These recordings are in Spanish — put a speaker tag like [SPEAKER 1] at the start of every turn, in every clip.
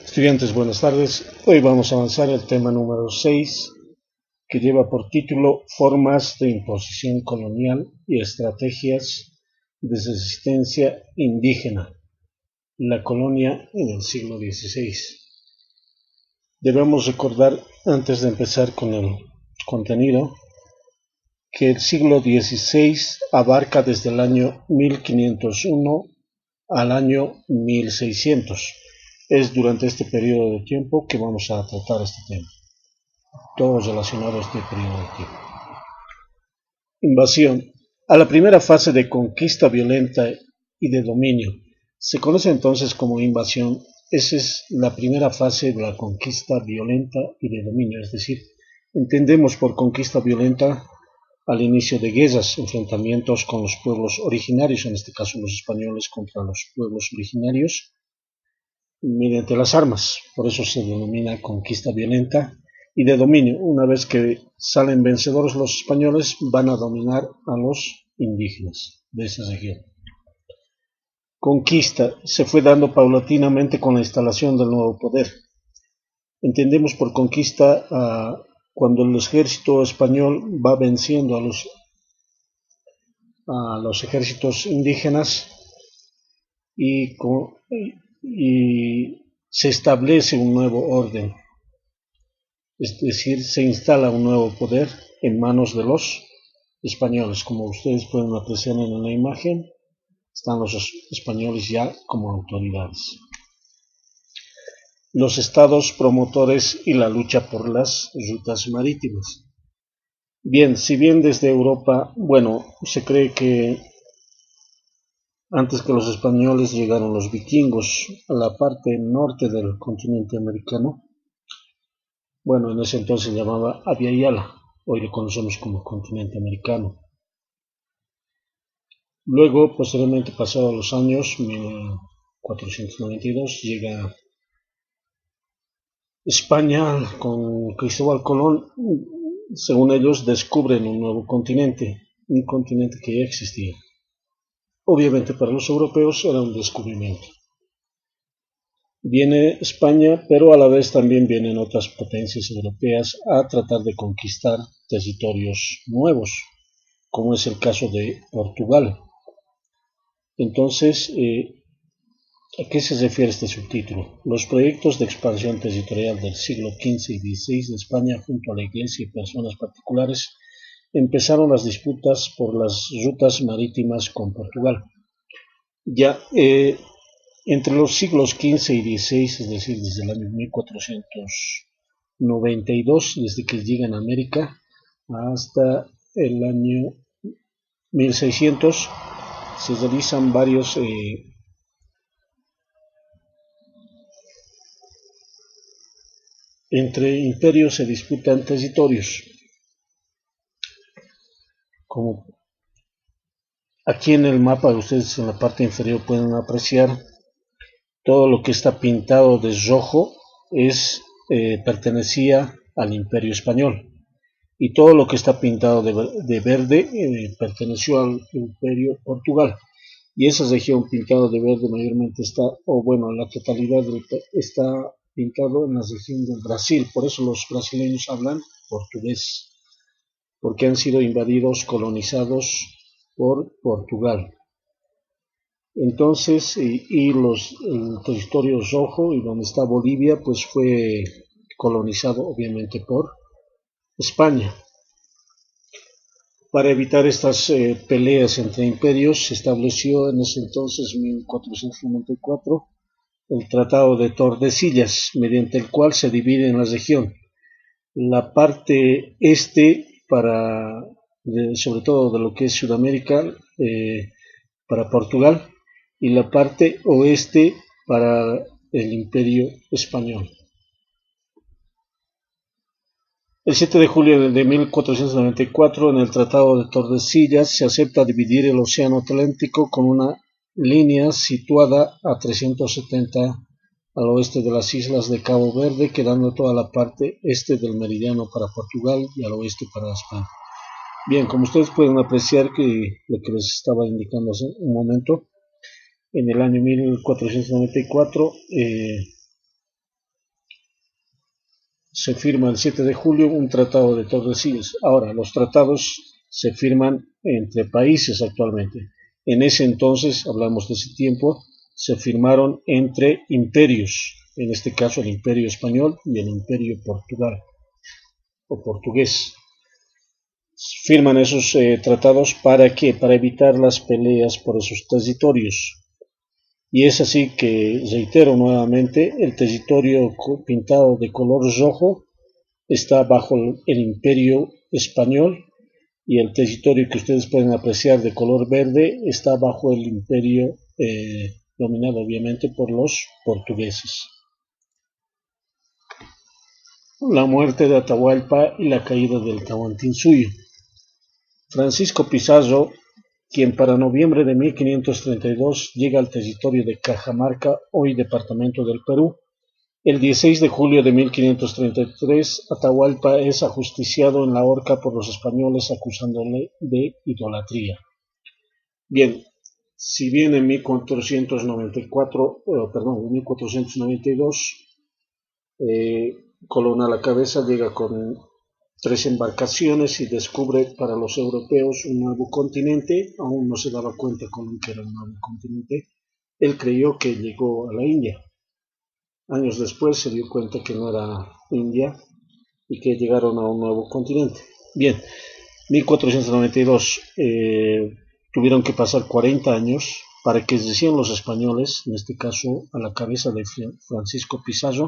[SPEAKER 1] Estudiantes, buenas tardes. Hoy vamos a avanzar el tema número 6, que lleva por título Formas de imposición colonial y estrategias de resistencia indígena, la colonia en el siglo XVI. Debemos recordar, antes de empezar con el contenido, que el siglo XVI abarca desde el año 1501 al año 1600. Es durante este periodo de tiempo que vamos a tratar este tema, todo relacionado a este periodo de tiempo. Invasión. A la primera fase de conquista violenta y de dominio se conoce entonces como invasión. Esa es la primera fase de la conquista violenta y de dominio, es decir, entendemos por conquista violenta al inicio de guerras, enfrentamientos con los pueblos originarios, en este caso los españoles contra los pueblos originarios, mediante las armas. Por eso se denomina conquista violenta y de dominio. Una vez que salen vencedores los españoles, van a dominar a los indígenas de esa región. Conquista se fue dando paulatinamente con la instalación del nuevo poder. Entendemos por conquista cuando el ejército español va venciendo a los ejércitos indígenas y se establece un nuevo orden, es decir, se instala un nuevo poder en manos de los españoles. Como ustedes pueden apreciar en la imagen, están los españoles ya como autoridades. Los estados promotores y la lucha por las rutas marítimas. Bien, si bien desde Europa, se cree que antes que los españoles llegaron los vikingos a la parte norte del continente americano. En ese entonces se llamaba Abya Yala, hoy lo conocemos como continente americano. Luego, posteriormente, pasados los años 1492, llega España con Cristóbal Colón. Según ellos, descubren un nuevo continente, un continente que ya existía. Obviamente para los europeos era un descubrimiento. Viene España, pero a la vez también vienen otras potencias europeas a tratar de conquistar territorios nuevos, como es el caso de Portugal. Entonces, ¿a qué se refiere este subtítulo? Los proyectos de expansión territorial del siglo XV y XVI de España junto a la Iglesia y personas particulares empezaron las disputas por las rutas marítimas con Portugal. Ya entre los siglos XV y XVI, es decir, desde el año 1492, desde que llegan a América, hasta el año 1600, se realizan varios entre imperios se disputan territorios, como aquí en el mapa ustedes en la parte inferior pueden apreciar todo lo que está pintado de rojo pertenecía al Imperio Español, y todo lo que está pintado de verde perteneció al Imperio Portugal. Y esa región pintada de verde mayormente la totalidad está pintado en la región del Brasil. Por eso los brasileños hablan portugués, porque han sido invadidos, colonizados por Portugal. Entonces, el territorio rojo, y donde está Bolivia, pues fue colonizado obviamente por España. Para evitar estas peleas entre imperios, se estableció en ese entonces, 1494, el Tratado de Tordesillas, mediante el cual se divide en la región la parte este sobre todo de lo que es Sudamérica, para Portugal, y la parte oeste para el Imperio Español. El 7 de julio de 1494, en el Tratado de Tordesillas, se acepta dividir el Océano Atlántico con una línea situada a 370 al oeste de las islas de Cabo Verde, quedando toda la parte este del meridiano para Portugal y al oeste para España. Bien, como ustedes pueden apreciar que lo que les estaba indicando hace un momento, en el año 1494 se firma el 7 de julio un tratado de Tordesillas. Ahora, los tratados se firman entre países actualmente. En ese entonces, hablamos de ese tiempo, se firmaron entre imperios, en este caso el Imperio Español y el Imperio Portugal o portugués. Firman esos tratados ¿para qué? Para evitar las peleas por esos territorios. Y es así que, reitero nuevamente, el territorio pintado de color rojo está bajo el Imperio Español y el territorio que ustedes pueden apreciar de color verde está bajo el Imperio dominado obviamente por los portugueses. La muerte de Atahualpa y la caída del Tahuantinsuyo. Francisco Pizarro, quien para noviembre de 1532 llega al territorio de Cajamarca, hoy departamento del Perú. El 16 de julio de 1533, Atahualpa es ajusticiado en la horca por los españoles acusándole de idolatría. Bien, si bien en 1492, Colón a la cabeza llega con 3 embarcaciones y descubre para los europeos un nuevo continente. Aún no se daba cuenta Colón que era un nuevo continente. Él creyó que llegó a la India. Años después se dio cuenta que no era India y que llegaron a un nuevo continente. Bien, 1492, tuvieron que pasar 40 años para que decían los españoles, en este caso a la cabeza de Francisco Pizarro,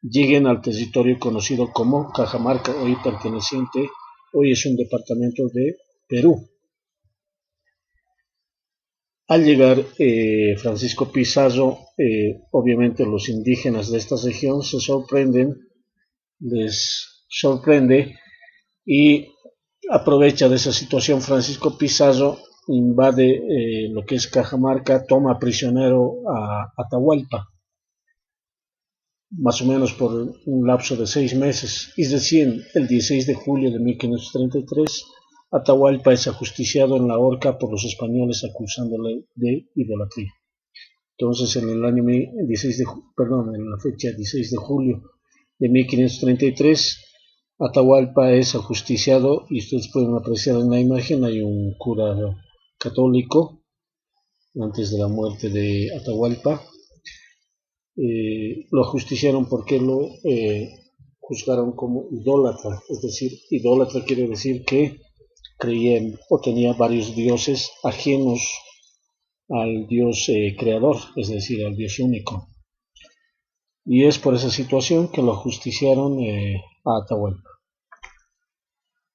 [SPEAKER 1] lleguen al territorio conocido como Cajamarca, hoy es un departamento de Perú. Al llegar Francisco Pizarro, obviamente los indígenas de esta región se sorprende y aprovecha de esa situación. Francisco Pizarro invade lo que es Cajamarca, toma prisionero a Atahualpa, más o menos por un lapso de 6 meses, y recién el 16 de julio de 1533 Atahualpa es ajusticiado en la horca por los españoles acusándole de idolatría. Entonces en el año en la fecha 16 de julio de 1533 Atahualpa es ajusticiado y ustedes pueden apreciar en la imagen, hay un cura católico antes de la muerte de Atahualpa. Lo ajusticiaron porque lo juzgaron como idólatra, es decir, idólatra quiere decir que creía o tenía varios dioses ajenos al Dios creador, es decir, al Dios único. Y es por esa situación que lo ajusticiaron a Atahualpa.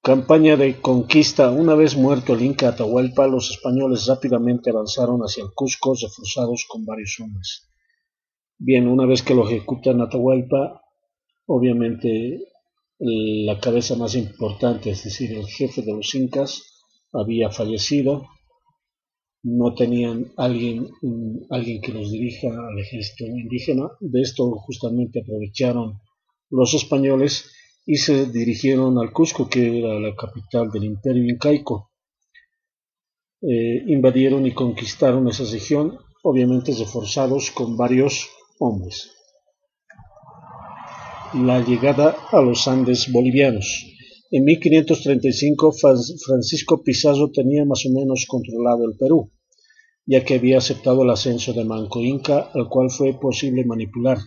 [SPEAKER 1] Campaña de conquista. Una vez muerto el Inca Atahualpa, los españoles rápidamente avanzaron hacia el Cusco, reforzados con varios hombres. Bien, una vez que lo ejecutan Atahualpa, obviamente la cabeza más importante, es decir, el jefe de los incas, había fallecido. No tenían alguien que los dirija al ejército indígena. De esto justamente aprovecharon los españoles y se dirigieron al Cusco, que era la capital del imperio incaico. Invadieron y conquistaron esa región, obviamente reforzados con varios hombres. La llegada a los Andes bolivianos. En 1535 Francisco Pizarro tenía más o menos controlado el Perú, ya que había aceptado el ascenso de Manco Inca, al cual fue posible manipular.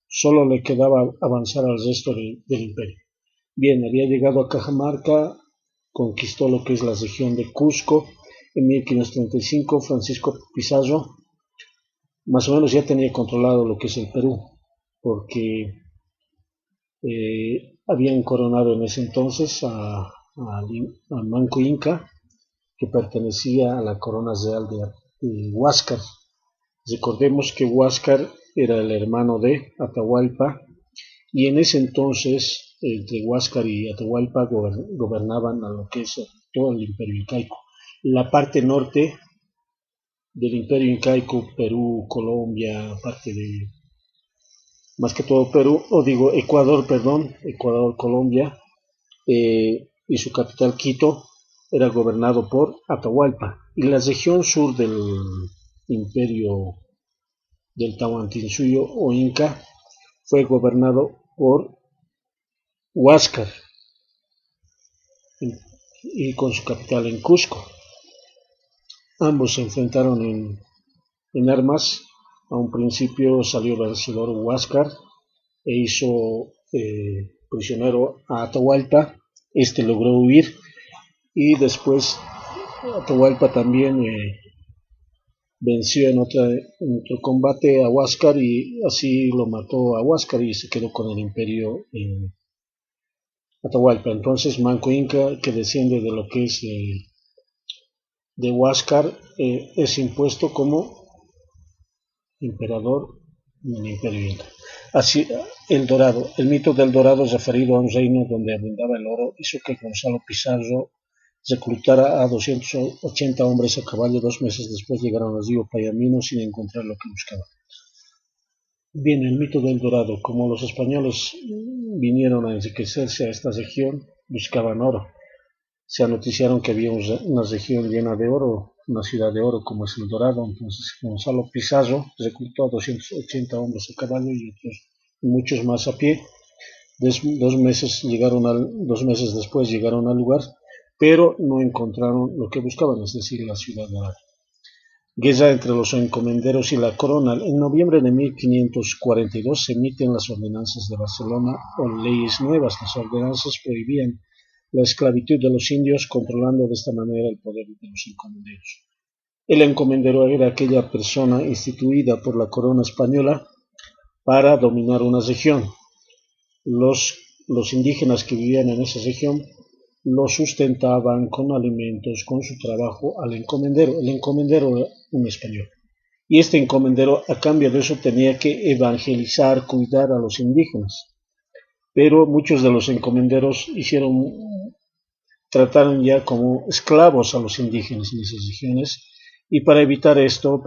[SPEAKER 1] Solo le quedaba avanzar al resto del imperio. Bien, había llegado a Cajamarca, conquistó lo que es la región de Cusco. En 1535 Francisco Pizarro más o menos ya tenía controlado lo que es el Perú, porque habían coronado en ese entonces a Manco Inca, que pertenecía a la corona real de Huáscar. Recordemos que Huáscar era el hermano de Atahualpa, y en ese entonces entre Huáscar y Atahualpa gobernaban a lo que es todo el imperio incaico. La parte norte del imperio incaico, Perú, Colombia, parte de más que todo Perú, Ecuador, Colombia, y su capital Quito era gobernado por Atahualpa, y la región sur del imperio del Tahuantinsuyo o Inca fue gobernado por Huáscar y con su capital en Cusco. Ambos se enfrentaron en armas. A un principio salió vencedor Huáscar e hizo prisionero a Atahualpa. Este logró huir y después Atahualpa también venció en otro combate a Huáscar y así lo mató a Huáscar y se quedó con el imperio en Atahualpa. Entonces Manco Inca, que desciende de lo que es de Huáscar, es impuesto como emperador del imperio Inca. Así, el mito del Dorado referido a un reino donde abundaba el oro hizo que Gonzalo Pizarro reclutara a 280 hombres a caballo. 2 meses después llegaron al río Payamino sin encontrar lo que buscaban. Bien, el mito del Dorado. Como los españoles vinieron a enriquecerse a esta región, buscaban oro. Se anoticiaron que había una región llena de oro, una ciudad de oro como es el Dorado. Entonces Gonzalo Pizarro reclutó a 280 hombres a caballo y muchos más a pie. 2 meses después llegaron al lugar, pero no encontraron lo que buscaban, es decir, la ciudad dorada. Guerra entre los encomenderos y la corona. En noviembre de 1542 se emiten las ordenanzas de Barcelona o leyes nuevas. Las ordenanzas prohibían la esclavitud de los indios, controlando de esta manera el poder de los encomenderos. El encomendero era aquella persona instituida por la corona española para dominar una región. Los indígenas que vivían en esa región lo sustentaban con alimentos, con su trabajo al encomendero. El encomendero era un español. Y este encomendero, a cambio de eso, tenía que evangelizar, cuidar a los indígenas. Pero muchos de los encomenderos trataron ya como esclavos a los indígenas en esas regiones. Y para evitar esto,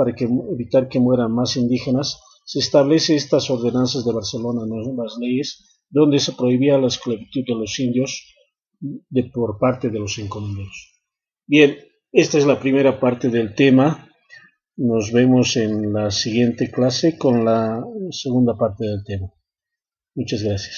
[SPEAKER 1] evitar que mueran más indígenas, se establece estas ordenanzas de Barcelona, nuevas leyes, donde se prohibía la esclavitud de los indios por parte de los encomenderos. Bien, esta es la primera parte del tema. Nos vemos en la siguiente clase con la segunda parte del tema. Muchas gracias.